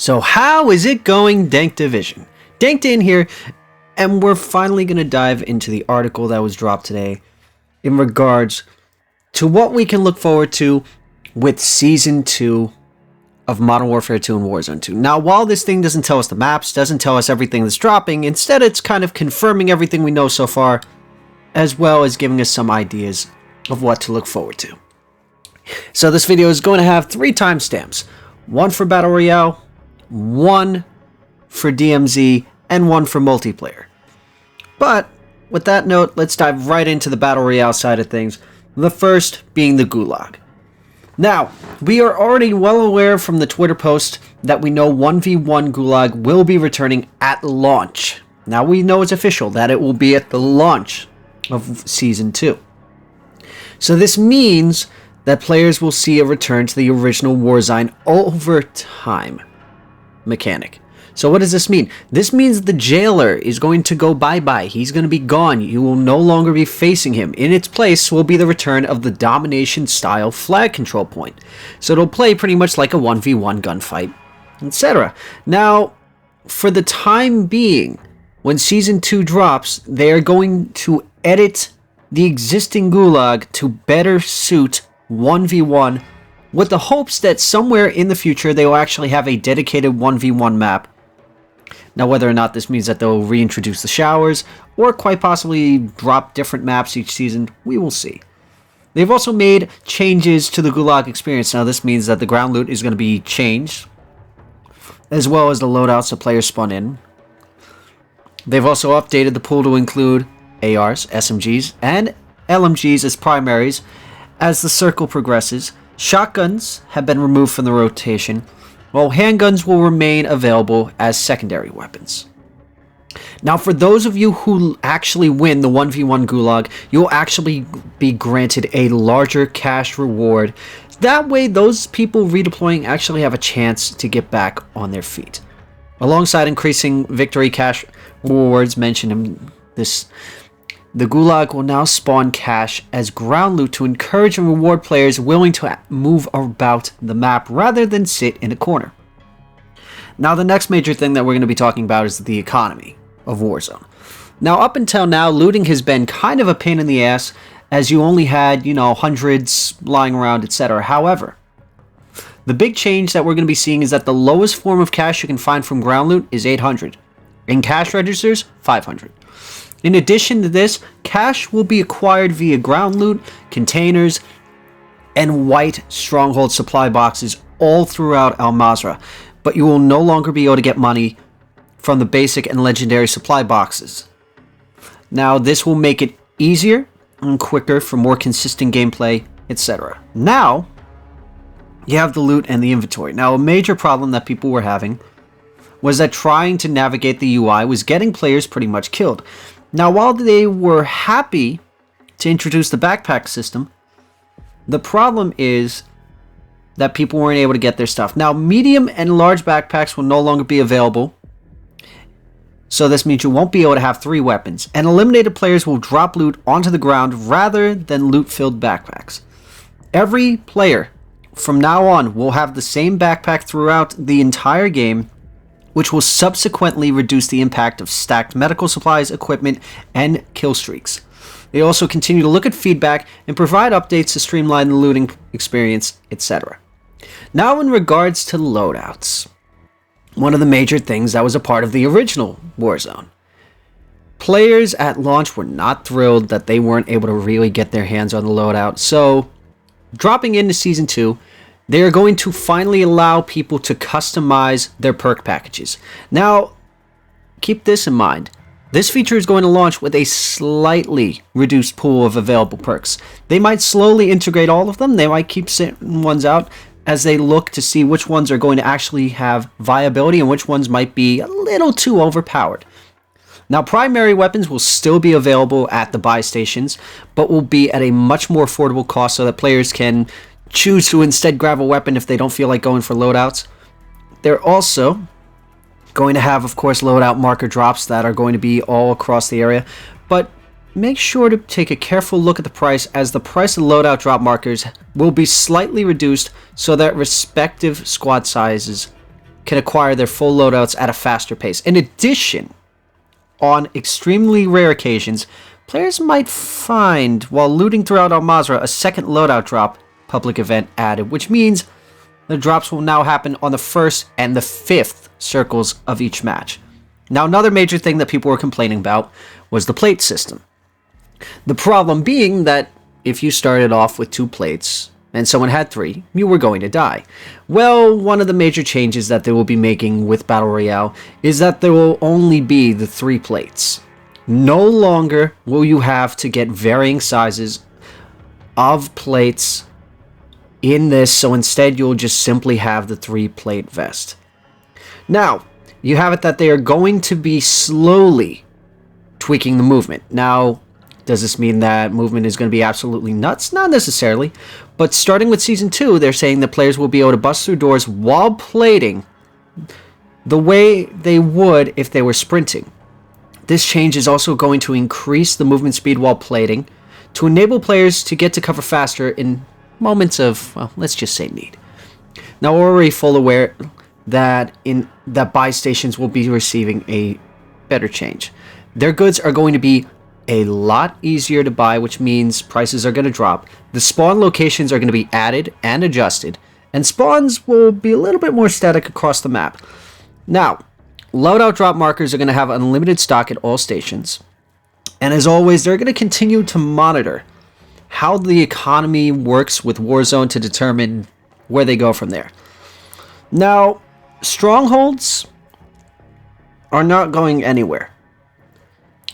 So how is it going, Dank Division? Danked in here, and we're finally going to dive into the article that was dropped today in regards to what we can look forward to with Season 2 of Modern Warfare 2 and Warzone 2. Now, while this thing doesn't tell us the maps, doesn't tell us everything that's dropping, instead it's kind of confirming everything we know so far, as well as giving us some ideas of what to look forward to. So this video is going to have 3 timestamps. One for Battle Royale, one for DMZ, and one for multiplayer. But with that note, let's dive right into the Battle Royale side of things. The first being the Gulag. Now, we are already well aware from the Twitter post that we know 1v1 Gulag will be returning at launch. Now we know it's official that it will be at the launch of Season 2. So this means that players will see a return to the original Warzone overtime mechanic. So what does this mean? This means the jailer is going to go bye-bye. He's going to be gone. You will no longer be facing him. In its place will be the return of the domination style flag control point. So it'll play pretty much like a 1v1 gunfight, etc. Now, for the time being, when Season 2 drops, they are going to edit the existing Gulag to better suit 1v1 with the hopes that somewhere in the future they will actually have a dedicated 1v1 map. Now, whether or not this means that they'll reintroduce the showers or quite possibly drop different maps each season, we will see. They've also made changes to the Gulag experience. Now, this means that the ground loot is going to be changed, as well as the loadouts the players spawn in. They've also updated the pool to include ARs, SMGs, and LMGs as primaries as the circle progresses. Shotguns have been removed from the rotation, while handguns will remain available as secondary weapons. Now, for those of you who actually win the 1v1 Gulag, you'll actually be granted a larger cash reward. That way, those people redeploying actually have a chance to get back on their feet. Alongside increasing victory cash rewards mentioned in this, the Gulag will now spawn cash as ground loot to encourage and reward players willing to move about the map rather than sit in a corner. Now, the next major thing that we're going to be talking about is the economy of Warzone. Now, up until now, looting has been kind of a pain in the ass, as you only had, hundreds lying around, etc. However, the big change that we're going to be seeing is that the lowest form of cash you can find from ground loot is 800. In cash registers, 500. In addition to this, cash will be acquired via ground loot, containers, and white stronghold supply boxes all throughout Al Mazrah, but you will no longer be able to get money from the basic and legendary supply boxes. Now, this will make it easier and quicker for more consistent gameplay, etc. Now, you have the loot and the inventory. Now, a major problem that people were having was that trying to navigate the UI was getting players pretty much killed. Now, while they were happy to introduce the backpack system, the problem is that people weren't able to get their stuff. Now, medium and large backpacks will no longer be available, so this means you won't be able to have 3 weapons, and eliminated players will drop loot onto the ground rather than loot-filled backpacks. Every player from now on will have the same backpack throughout the entire game, which will subsequently reduce the impact of stacked medical supplies, equipment, and kill streaks. They also continue to look at feedback and provide updates to streamline the looting experience, etc. Now, in regards to loadouts, one of the major things that was a part of the original Warzone. Players at launch were not thrilled that they weren't able to really get their hands on the loadout, so dropping into Season 2, they are going to finally allow people to customize their perk packages. Now, keep this in mind. This feature is going to launch with a slightly reduced pool of available perks. They might slowly integrate all of them. They might keep certain ones out as they look to see which ones are going to actually have viability and which ones might be a little too overpowered. Now, primary weapons will still be available at the buy stations, but will be at a much more affordable cost so that players can choose to instead grab a weapon if they don't feel like going for loadouts. They're also going to have, of course, loadout marker drops that are going to be all across the area, but make sure to take a careful look at the price, as the price of loadout drop markers will be slightly reduced so that respective squad sizes can acquire their full loadouts at a faster pace. In addition, on extremely rare occasions, players might find, while looting throughout Al Mazrah, a second loadout drop public event added, which means the drops will now happen on the 1st and the 5th circles of each match. Now, another major thing that people were complaining about was the plate system. The problem being that if you started off with 2 plates and someone had 3, you were going to die. Well, one of the major changes that they will be making with Battle Royale is that there will only be the 3 plates. No longer will you have to get varying sizes of plates in this, so instead you'll just simply have the 3-plate vest. Now, you have it that they are going to be slowly tweaking the movement. Now, does this mean that movement is going to be absolutely nuts? Not necessarily. But starting with Season 2, they're saying that players will be able to bust through doors while plating the way they would if they were sprinting. This change is also going to increase the movement speed while plating to enable players to get to cover faster in moments of, well, let's just say need. Now, we're already full aware that buy stations will be receiving a better change. Their goods are going to be a lot easier to buy, which means prices are going to drop. The spawn locations are going to be added and adjusted, and spawns will be a little bit more static across the map. Now, loadout drop markers are going to have unlimited stock at all stations, and as always, they're going to continue to monitor how the economy works with Warzone to determine where they go from there. Now, strongholds are not going anywhere.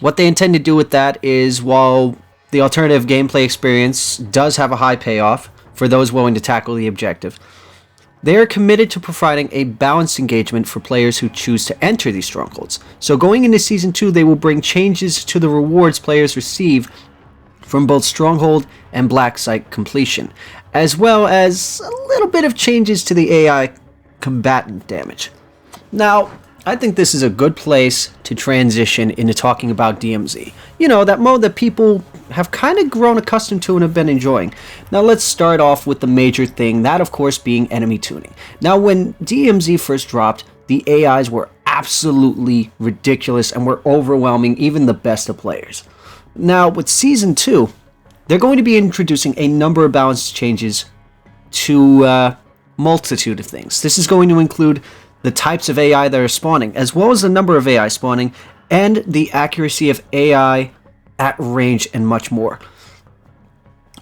What they intend to do with that is, while the alternative gameplay experience does have a high payoff for those willing to tackle the objective, they are committed to providing a balanced engagement for players who choose to enter these strongholds. So going into Season 2, they will bring changes to the rewards players receive from both Stronghold and Black Site completion, as well as a little bit of changes to the AI combatant damage. Now, I think this is a good place to transition into talking about DMZ. You know, that mode that people have kind of grown accustomed to and have been enjoying. Now let's start off with the major thing, that of course being enemy tuning. Now when DMZ first dropped, the AIs were absolutely ridiculous and were overwhelming even the best of players. Now with Season 2, they're going to be introducing a number of balance changes to a multitude of things. This is going to include the types of AI that are spawning, as well as the number of AI spawning, and the accuracy of AI at range, and much more.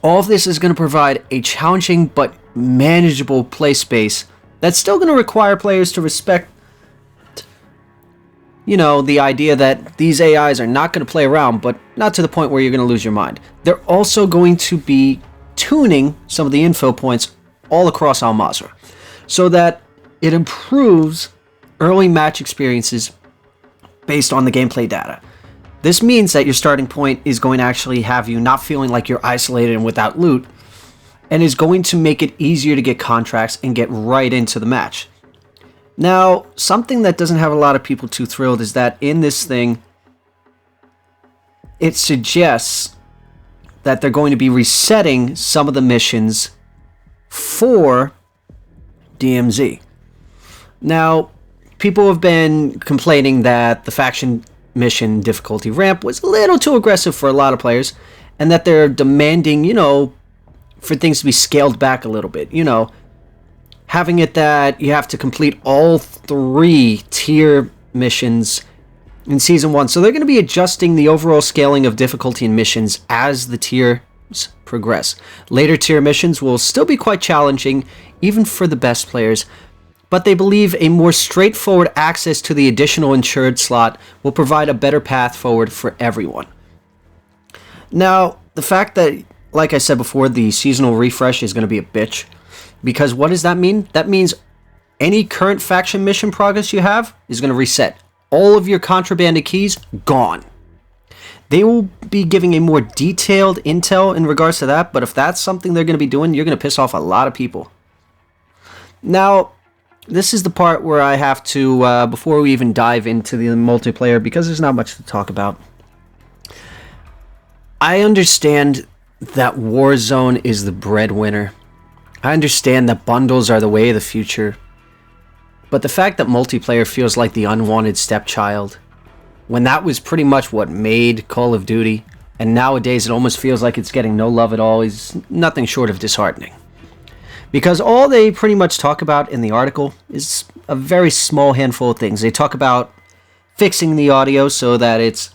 All of this is going to provide a challenging but manageable play space that's still going to require players to respect, you know, the idea that these AIs are not going to play around, but not to the point where you're going to lose your mind. They're also going to be tuning some of the info points all across Al Mazrah, so that it improves early match experiences based on the gameplay data. This means that your starting point is going to actually have you not feeling like you're isolated and without loot, and is going to make it easier to get contracts and get right into the match. Now, something that doesn't have a lot of people too thrilled is that in this thing, it suggests that they're going to be resetting some of the missions for DMZ. Now, people have been complaining that the faction mission difficulty ramp was a little too aggressive for a lot of players, and that they're demanding, you know, for things to be scaled back a little bit. You know, having it that you have to complete all 3 tier missions in Season 1. So they're going to be adjusting the overall scaling of difficulty in missions as the tiers progress. Later tier missions will still be quite challenging, even for the best players, but they believe a more straightforward access to the additional insured slot will provide a better path forward for everyone. Now, the fact that, like I said before, the seasonal refresh is going to be a bitch, because what does that mean? That means any current faction mission progress you have is going to reset. All of your contrabanded keys, gone. They will be giving a more detailed intel in regards to that, but if that's something they're going to be doing, you're going to piss off a lot of people. Now, this is the part where I have to, before we even dive into the multiplayer, because there's not much to talk about. I understand that Warzone is the breadwinner. I understand that bundles are the way of the future. But the fact that multiplayer feels like the unwanted stepchild, when that was pretty much what made Call of Duty, and nowadays it almost feels like it's getting no love at all, is nothing short of disheartening. Because all they pretty much talk about in the article is a very small handful of things. They talk about fixing the audio so that it's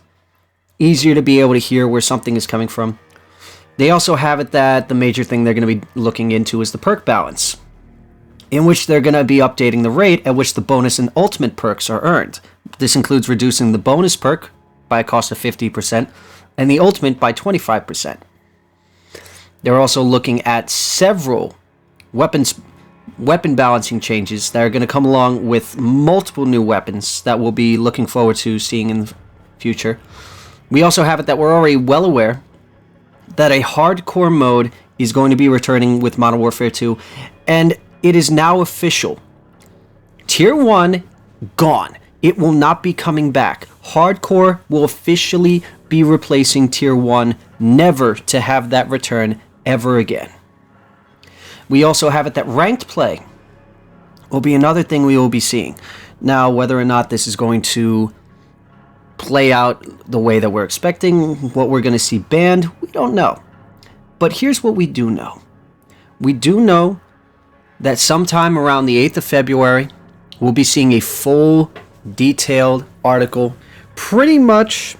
easier to be able to hear where something is coming from. They also have it that the major thing they're going to be looking into is the perk balance, in which they're going to be updating the rate at which the bonus and ultimate perks are earned. This includes reducing the bonus perk by a cost of 50% and the ultimate by 25%. They're also looking at several weapon balancing changes that are going to come along with multiple new weapons that we'll be looking forward to seeing in the future. We also have it that we're already well aware that a hardcore mode is going to be returning with Modern Warfare 2, and it is now official. Tier 1, gone. It will not be coming back. Hardcore will officially be replacing Tier 1, never to have that return ever again. We also have it that ranked play will be another thing we will be seeing. Now, whether or not this is going to play out the way that we're expecting, what we're going to see banned, we don't know. But here's what we do know. We do know that sometime around the 8th of February, we'll be seeing a full, detailed article pretty much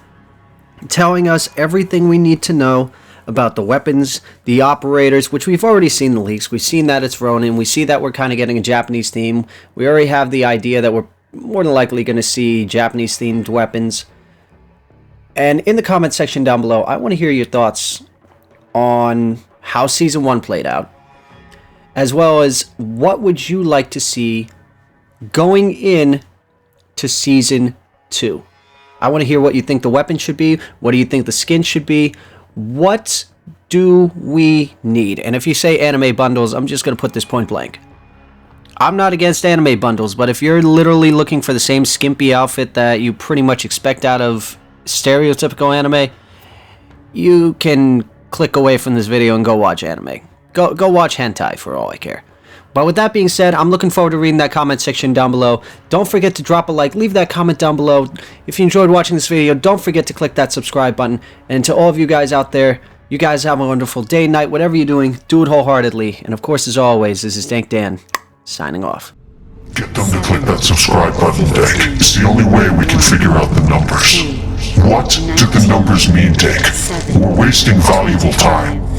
telling us everything we need to know about the weapons, the operators, which we've already seen the leaks. We've seen that it's Ronin. We see that we're kind of getting a Japanese theme. We already have the idea that we're more than likely going to see Japanese-themed weapons. And in the comment section down below, I want to hear your thoughts on how Season 1 played out, as well as what would you like to see going in to Season 2. I want to hear what you think the weapon should be. What do you think the skin should be? What do we need? And if you say anime bundles, I'm just going to put this point blank. I'm not against anime bundles, but if you're literally looking for the same skimpy outfit that you pretty much expect out of stereotypical anime, you can click away from this video and go watch anime. Go watch hentai for all I care. But with that being said, I'm looking forward to reading that comment section down below. Don't forget to drop a like, leave that comment down below. If you enjoyed watching this video, don't forget to click that subscribe button. And to all of you guys out there, you guys have a wonderful day, night, whatever you're doing, do it wholeheartedly. And of course, as always, this is Dank Dan, signing off. Get them to click that subscribe button, Dank. It's the only way we can figure out the numbers. What do the numbers mean, Dank? We're wasting valuable time.